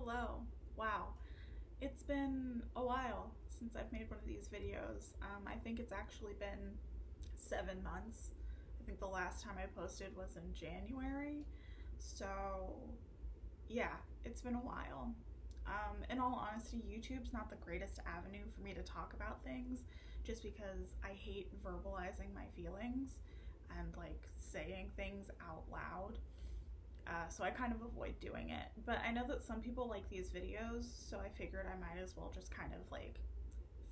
Hello. Wow. It's been a while since I've made one of these videos. I think it's actually been 7 months. I think the last time I posted was in January. So, yeah, it's been a while. In all honesty, YouTube's not the greatest avenue for me to talk about things just because I hate verbalizing my feelings and like saying things out loud. So I kind of avoid doing it. But I know that some people like these videos, so I figured I might as well just kind of like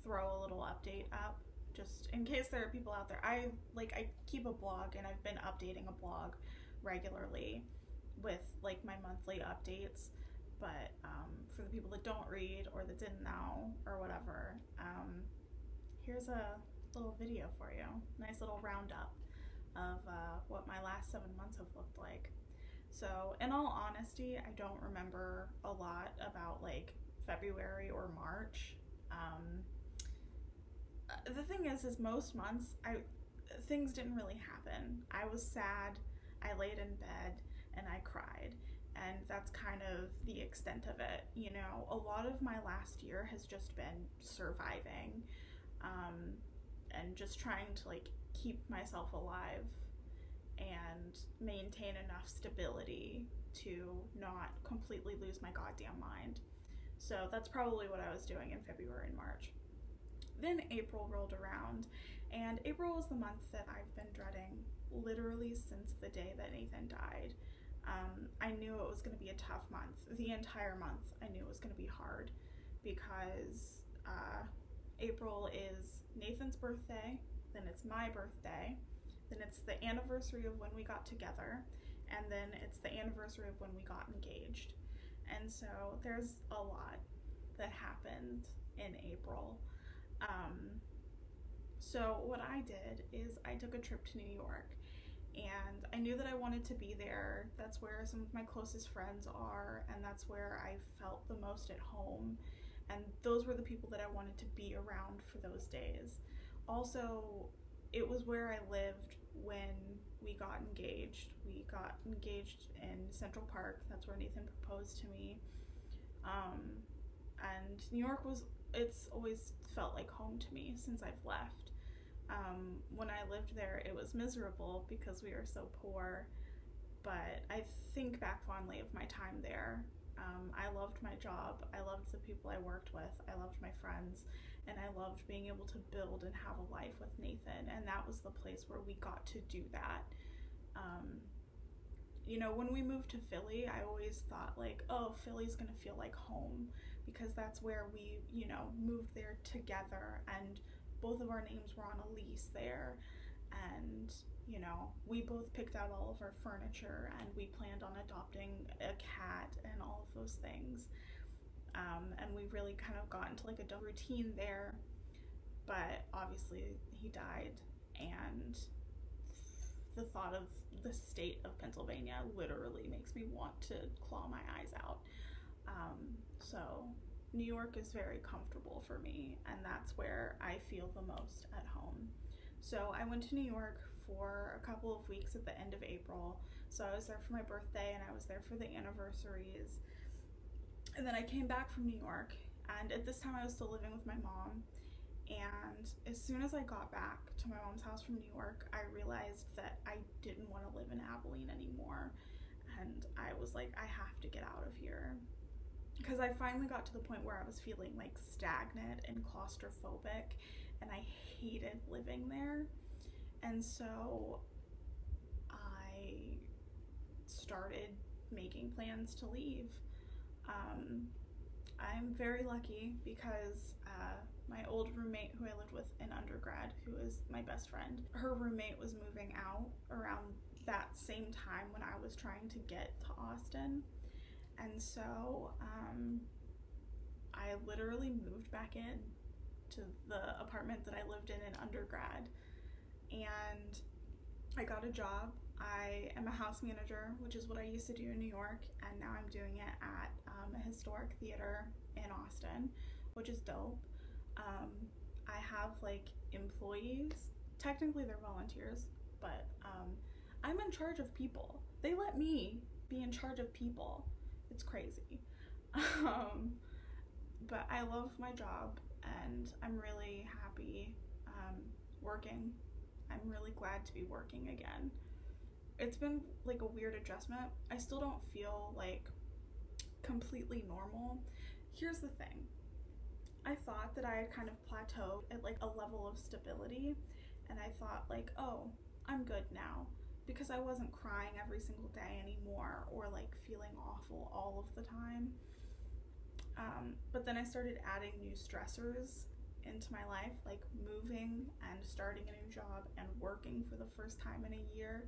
throw a little update up just in case there are people out there. I keep a blog and I've been updating a blog regularly with like my monthly updates. But for the people that don't read or that didn't know or whatever, here's a little video for you. Nice little roundup of what my last 7 months have looked like. So, in all honesty, I don't remember a lot about like February or March. The thing is most months things didn't really happen. I was sad, I laid in bed, and I cried. And that's kind of the extent of it. You know, a lot of my last year has just been surviving, and just trying to like keep myself alive and maintain enough stability to not completely lose my goddamn mind. So that's probably what I was doing in February and March. Then April rolled around, and April was the month that I've been dreading literally since the day that Nathan died. I knew it was going to be a tough month. The entire month I knew it was going to be hard because April is Nathan's birthday, then it's my birthday, then it's the anniversary of when we got together, and then it's the anniversary of when we got engaged. And so there's a lot that happened in April. So what I did is I took a trip to New York, and I knew that I wanted to be there. That's where some of my closest friends are, and that's where I felt the most at home. And those were the people that I wanted to be around for those days. Also, it was where I lived when we got engaged. We got engaged in Central Park. That's where Nathan proposed to me. And New York it's always felt like home to me since I've left. When I lived there, it was miserable because we were so poor, but I think back fondly of my time there. I loved my job, I loved the people I worked with, I loved my friends, and I loved being able to build and have a life with Nathan, and that was the place where we got to do that. You know, when we moved to Philly, I always thought like, oh, Philly's gonna feel like home because that's where we, you know, moved there together, and both of our names were on a lease there, and you know, we both picked out all of our furniture and we planned on adopting a cat and all of those things. And we really kind of got into like a routine there, but obviously he died, and the thought of the state of Pennsylvania literally makes me want to claw my eyes out. So New York is very comfortable for me, and that's where I feel the most at home. So I went to New York for a couple of weeks at the end of April. So I was there for my birthday and I was there for the anniversaries. And then I came back from New York, and at this time I was still living with my mom. And as soon as I got back to my mom's house from New York, I realized that I didn't want to live in Abilene anymore. And I was like, I have to get out of here. Because I finally got to the point where I was feeling like stagnant and claustrophobic, and I hated living there. And so I started making plans to leave. I'm very lucky because my old roommate who I lived with in undergrad, who is my best friend, her roommate was moving out around that same time when I was trying to get to Austin. And so I literally moved back in to the apartment that I lived in undergrad, and I got a job. I am a house manager, which is what I used to do in New York, and now I'm doing it at a historic theater in Austin, which is dope. I have like employees. Technically they're volunteers, but I'm in charge of people. They let me be in charge of people. It's crazy. Um, but I love my job and I'm really happy working. I'm really glad to be working again. It's been like a weird adjustment. I still don't feel like completely normal. Here's the thing. I thought that I had kind of plateaued at like a level of stability, and I thought like, oh, I'm good now, because I wasn't crying every single day anymore or like feeling awful all of the time. But then I started adding new stressors into my life, like moving and starting a new job and working for the first time in a year.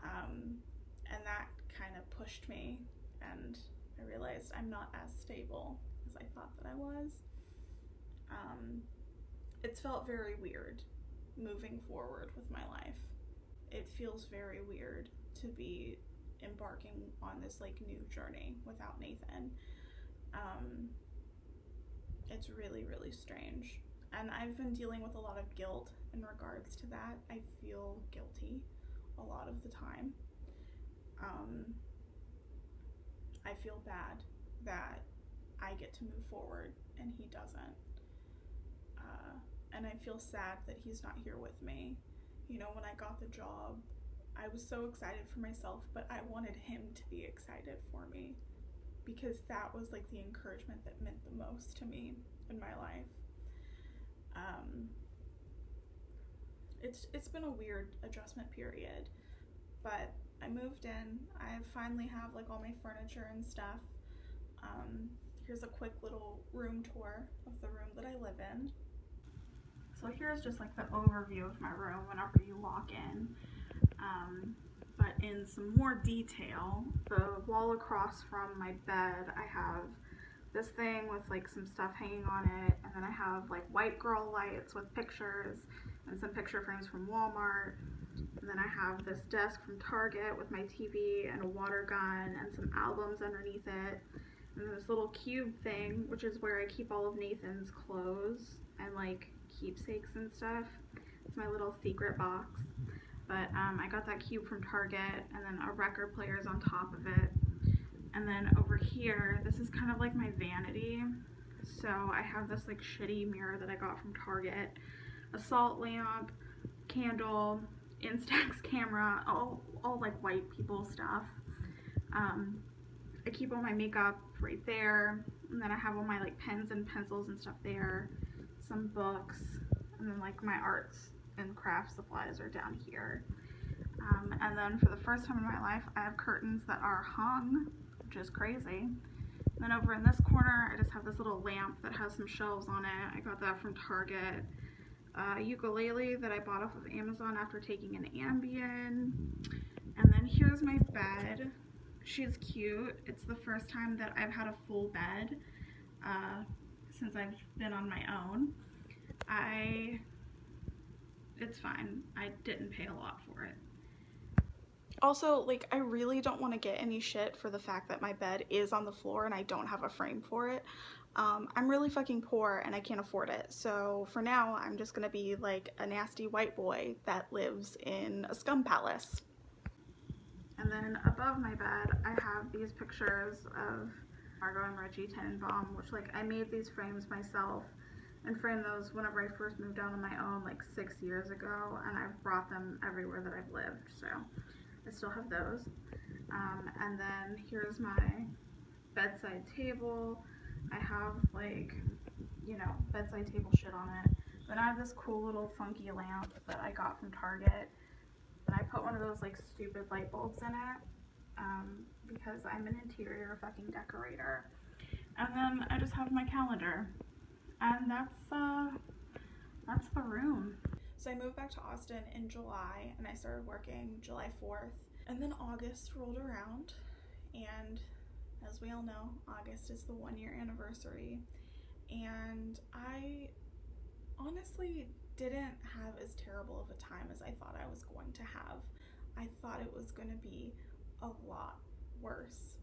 And that kind of pushed me, and I realized I'm not as stable as I thought that I was. It's felt very weird moving forward with my life. It feels very weird to be embarking on this like new journey without Nathan. It's really, really strange. And I've been dealing with a lot of guilt in regards to that. I feel guilty a lot of the time. I feel bad that I get to move forward and he doesn't. And I feel sad that he's not here with me. You know, when I got the job, I was so excited for myself, but I wanted him to be excited for me, because that was like the encouragement that meant the most to me in my life. It's been a weird adjustment period, but I moved in. I finally have like all my furniture and stuff. Here's a quick little room tour of the room that I live in. So here's just like the overview of my room whenever you walk in. But in some more detail, the wall across from my bed, I have this thing with like some stuff hanging on it, and then I have like white girl lights with pictures and some picture frames from Walmart, and then I have this desk from Target with my TV and a water gun and some albums underneath it, and then this little cube thing, which is where I keep all of Nathan's clothes and like keepsakes and stuff. It's my little secret box. But I got that cube from Target, and then a record player's on top of it. And then over here, this is kind of like my vanity. So I have this like shitty mirror that I got from Target, a salt lamp, candle, Instax camera, all like white people stuff. I keep all my makeup right there, and then I have all my like pens and pencils and stuff there, some books, and then like my arts and craft supplies are down here. And then for the first time in my life, I have curtains that are hung, which is crazy. And then over in this corner, I just have this little lamp that has some shelves on it. I got that from Target. A ukulele that I bought off of Amazon after taking an Ambien. And then here's my bed. She's cute. It's the first time that I've had a full bed since I've been on my own. It's fine. I didn't pay a lot for it. Also, like, I really don't want to get any shit for the fact that my bed is on the floor and I don't have a frame for it. I'm really fucking poor and I can't afford it. So for now, I'm just gonna be like a nasty white boy that lives in a scum palace. And then above my bed, I have these pictures of Margot and Reggie Tenenbaum, which like I made these frames myself and framed those whenever I first moved out on my own like 6 years ago, and I've brought them everywhere that I've lived, so I still have those. And then here's my bedside table. I have like, you know, bedside table shit on it. Then I have this cool little funky lamp that I got from Target, and I put one of those like stupid light bulbs in it because I'm an interior fucking decorator. And then I just have my calendar. And that's the room. So I moved back to Austin in July, and I started working July 4th. And then August rolled around, and as we all know, August is the 1-year anniversary. And I honestly didn't have as terrible of a time as I thought I was going to have. I thought it was going to be a lot worse.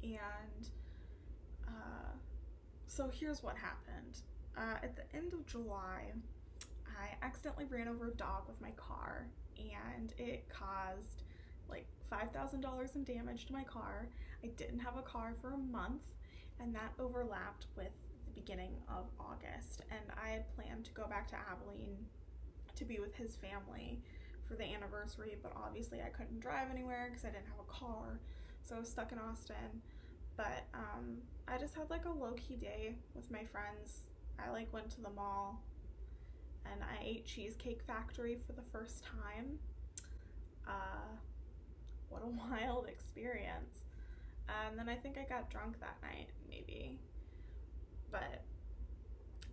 And so here's what happened. At the end of July, I accidentally ran over a dog with my car, and it caused like $5,000 in damage to my car. I didn't have a car for a month, and that overlapped with the beginning of August, and I had planned to go back to Abilene to be with his family for the anniversary, but obviously I couldn't drive anywhere because I didn't have a car, so I was stuck in Austin. But I just had like a low-key day with my friends. I like went to the mall and I ate Cheesecake Factory for the first time. What a wild experience. And then I think I got drunk that night, maybe. But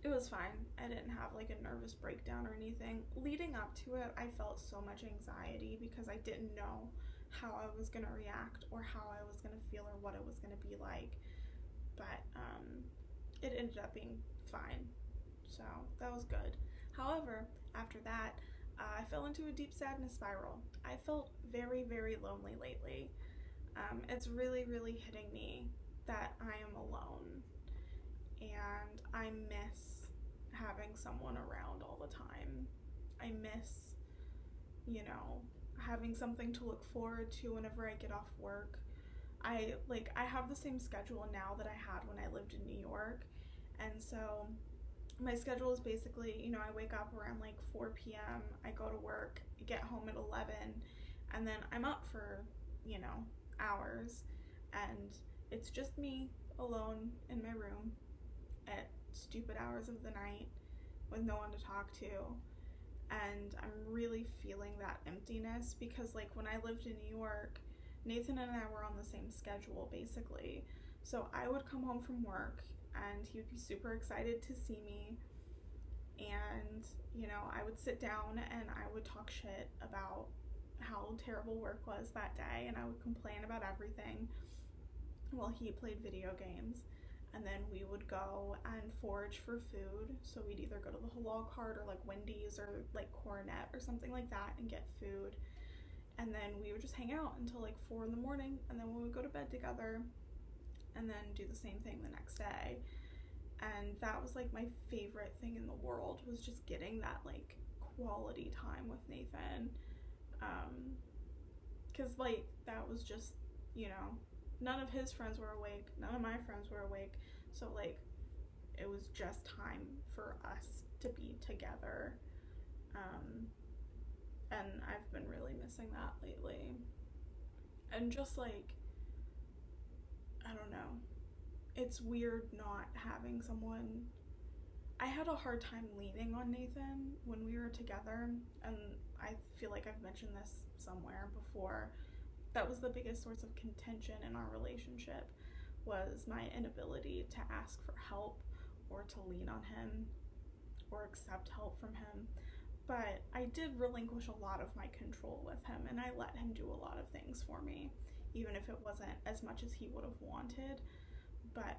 it was fine. I didn't have like a nervous breakdown or anything. Leading up to it, I felt so much anxiety because I didn't know how I was gonna react or how I was gonna feel or what it was gonna be like. But it ended up being fine. So that was good. However, after that, I fell into a deep sadness spiral. I felt very, very lonely lately. It's really, really hitting me that I am alone. And I miss having someone around all the time. I miss, having something to look forward to whenever I get off work. I have the same schedule now that I had when I lived in New York. And so my schedule is basically, I wake up around like 4 p.m. I go to work, get home at 11, and then I'm up for, hours. And it's just me alone in my room at stupid hours of the night with no one to talk to. And I'm really feeling that emptiness because like when I lived in New York, Nathan and I were on the same schedule basically. So I would come home from work and he would be super excited to see me. And, I would sit down and I would talk shit about how terrible work was that day, and I would complain about everything while he played video games. And then we would go and forage for food. So we'd either go to the Halal Cart or like Wendy's or like Coronet or something like that and get food. And then we would just hang out until like 4 in the morning, and then we would go to bed together and then do the same thing the next day. And that was like my favorite thing in the world, was just getting that like quality time with Nathan. Cause like that was just, none of his friends were awake, none of my friends were awake. So like it was just time for us to be together. And I've been really missing that lately. And just like, I don't know, it's weird not having someone. I had a hard time leaning on Nathan when we were together, and I feel like I've mentioned this somewhere before. That was the biggest source of contention in our relationship, was my inability to ask for help or to lean on him or accept help from him. But I did relinquish a lot of my control with him, and I let him do a lot of things for me, even if it wasn't as much as he would have wanted. But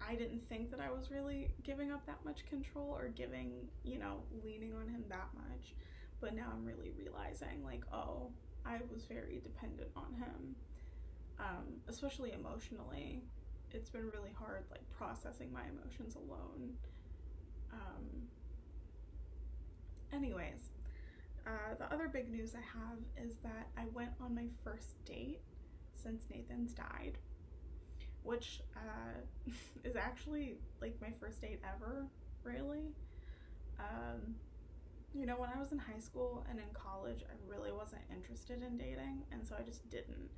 I didn't think that I was really giving up that much control or leaning on him that much. But now I'm really realizing like, oh, I was very dependent on him, especially emotionally. It's been really hard like processing my emotions alone. Anyways, the other big news I have is that I went on my first date since Nathan's died, which is actually like my first date ever, really. When I was in high school and in college, I really wasn't interested in dating, and so I just didn't,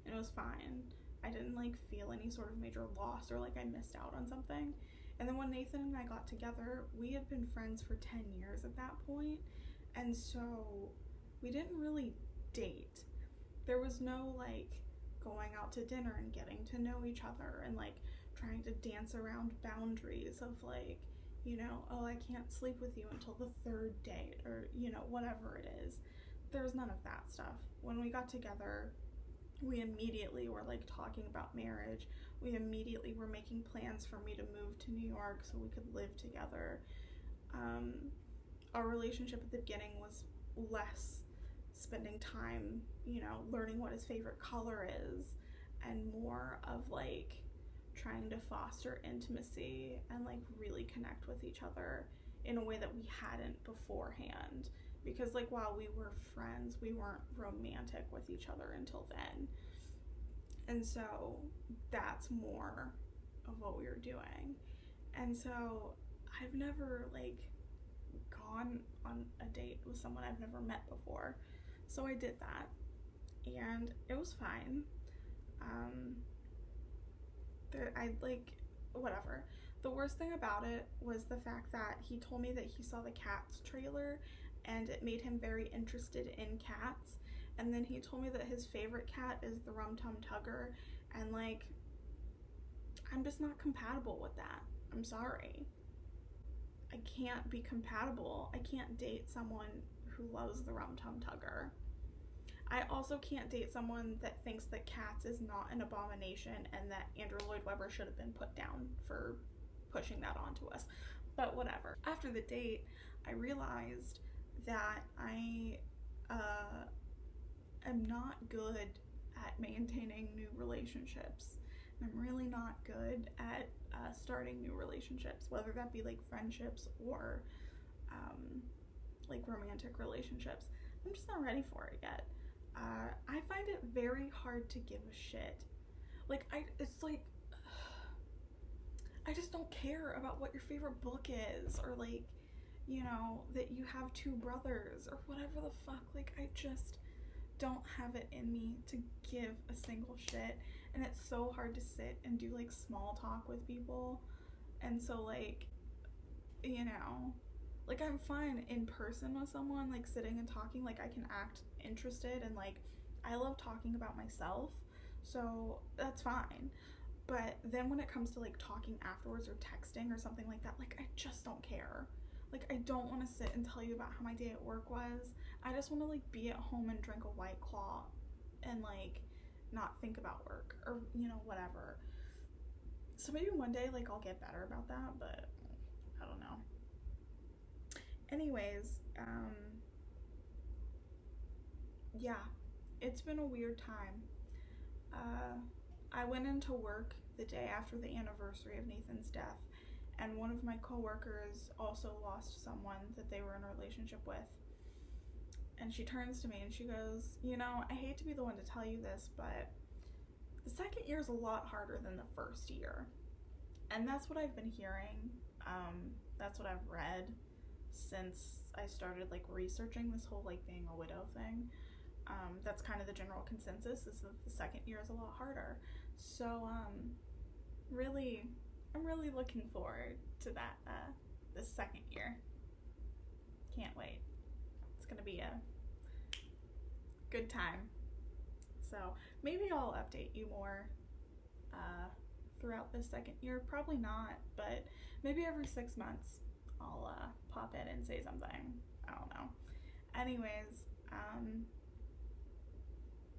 and it was fine. I didn't like feel any sort of major loss or like I missed out on something. And then when Nathan and I got together, we had been friends for 10 years at that point, and so we didn't really date. There was no like going out to dinner and getting to know each other and like trying to dance around boundaries of like, oh, I can't sleep with you until the third date, or whatever it is. There was none of that stuff. When we got together, we immediately were like talking about marriage. We immediately were making plans for me to move to New York so we could live together. Our relationship at the beginning was less spending time, learning what his favorite color is, and more of like trying to foster intimacy and like really connect with each other in a way that we hadn't beforehand. because like while we were friends, we weren't romantic with each other until then. And so that's more of what we were doing. And so I've never like gone on a date with someone I've never met before. So I did that and it was fine. I like whatever. The worst thing about it was the fact that he told me that he saw the Cats trailer and it made him very interested in cats. And then he told me that his favorite cat is the Rum Tum Tugger, and like I'm just not compatible with that. I'm sorry. I can't be compatible. I can't date someone who loves the Rum Tum Tugger. I also can't date someone that thinks that Cats is not an abomination and that Andrew Lloyd Webber should have been put down for pushing that onto us. But whatever. After the date, I realized that I am not good at maintaining new relationships. I'm really not good at starting new relationships, whether that be like friendships or like romantic relationships. I'm just not ready for it yet. I find it very hard to give a shit. Like it's like I just don't care about what your favorite book is, or like, you know, that you have two brothers or whatever the fuck. Like I just don't have it in me to give a single shit, and it's so hard to sit and do like small talk with people. And so like, you know, like I'm fine in person with someone, like sitting and talking, like I can act interested, and like I love talking about myself, so that's fine. But then when it comes to like talking afterwards or texting or something like that, like I just don't care. Like I don't want to sit and tell you about how my day at work was. I just want to like be at home and drink a White Claw and like not think about work or, you know, whatever. So maybe one day like I'll get better about that, but I don't know. Anyways, yeah, it's been a weird time. I went into work the day after the anniversary of Nathan's death, and one of my coworkers also lost someone that they were in a relationship with. And she turns to me and she goes, you know, I hate to be the one to tell you this, but the second year is a lot harder than the first year. And that's what I've been hearing. That's what I've read since I started like researching this whole like being a widow thing. That's kind of the general consensus, is that the second year is a lot harder. So really, I'm really looking forward to that this second year. Can't wait. It's gonna be a good time. So maybe I'll update you more throughout this second year. Probably not, but maybe every 6 months I'll pop in and say something. I don't know. Anyways,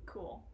cool.